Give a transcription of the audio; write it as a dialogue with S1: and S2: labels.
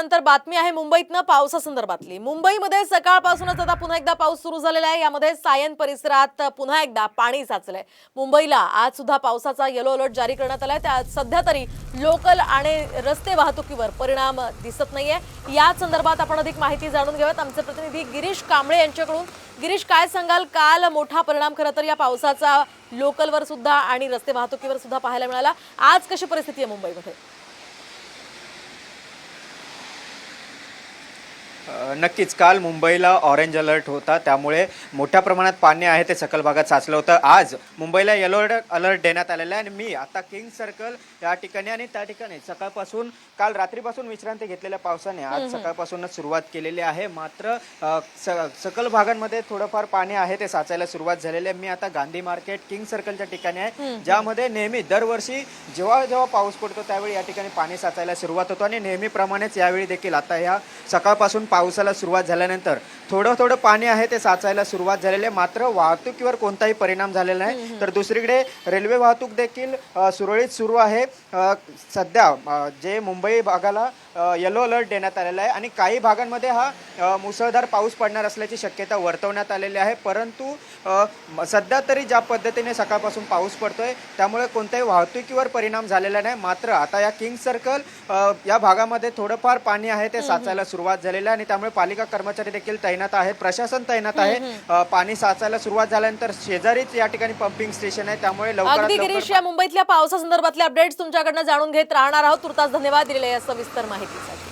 S1: त्यानंतर बातमी आहे मुंबईतनं पावसासंदर्भातली। मुंबईमध्ये सकाळपासूनच आता पुन्हा एकदा पाऊस सुरू झालेला आहे। यामध्ये सायन परिसरात पुन्हा एकदा पाणी साचलंय। मुंबईला आज सुद्धा पावसाचा येलो अलर्ट जारी करण्यात आलाय। त्यात सध्या तरी लोकल आणि रस्ते वाहतुकीवर परिणाम दिसत नाहीये। या संदर्भात आपण अधिक माहिती जाणून घेऊयात आमचे प्रतिनिधी गिरीश कांबळे यांच्याकडून। गिरीश, काय सांगाल? काल मोठा परिणाम खरं तर या पावसाचा लोकलवर सुद्धा आणि रस्ते वाहतुकीवर सुद्धा पाहायला मिळाला। आज कशी परिस्थिती आहे मुंबईमध्ये?
S2: नक्कीच काल मुंबईला ऑरेंज अलर्ट होता, त्यामुळे मोठ्या प्रमाणात पाणी आहे ते सखल भागात साचलं होतं। आज मुंबईला येलो अलर्ट देण्यात आलेला आहे आणि मी आता किंग सर्कल या ठिकाणी आणि त्या ठिकाणी सकाळपासून काल रात्रीपासून विश्रांती घेतलेल्या पावसाने आज सकाळपासूनच सुरुवात केलेली आहे। मात्र सकल भागांमध्ये थोडंफार पाणी आहे ते साचायला सुरुवात झालेली आहे। मी आता गांधी मार्केट किंग सर्कलच्या ठिकाणी आहे, ज्यामध्ये नेहमी दरवर्षी जेव्हा जेव्हा पाऊस पडतो त्यावेळी या ठिकाणी पाणी साचायला सुरुवात होतो आणि नेहमीप्रमाणेच यावेळी देखील आता ह्या सकाळपासून पावसाला सुरुवात झाल्यानंतर थोडं पाणी आहे ते साचायला सुरुवात झालेली आहे। मात्र वाहतुकीवर कोणताही परिणाम झालेला नाही। तर दुसरीकडे रेल्वे वाहतूक देखील सुरळीत सुरू आहे। सध्या जे मुंबई भागाला येलो अलर्ट देण्यात आलेला आहे आणि काही भागांमध्ये हा मुसळधार पाऊस पडणार असल्याची शक्यता वर्तवण्यात आलेली आहे। परंतु सध्या तरी ज्या पद्धतीने सकाळपासून पाऊस पडतोय त्यामुळे कोणत्याही वाहतुकीवर परिणाम झालेला नाही। मात्र आता या किंग सर्कल या भागामध्ये थोडंफार पाणी आहे ते साचायला सुरुवात झालेली आहे आणि त्यामुळे पालिका कर्मचारी देखील तैनात आहेत, प्रशासन तैनात आहे। पाणी साचायला सुरुवात झाल्यानंतर शेजारीच या ठिकाणी पंपिंग स्टेशन आहे, त्यामुळे
S1: अगदी गिरीश, या मुंबईतल्या पावसासंदर्भातले अपडेट्स तुमच्याकडनं जाणून घेत राहणार आहोत। तुर्तास धन्यवाद दिलेल्या या सविस्तर माहितीसाठी।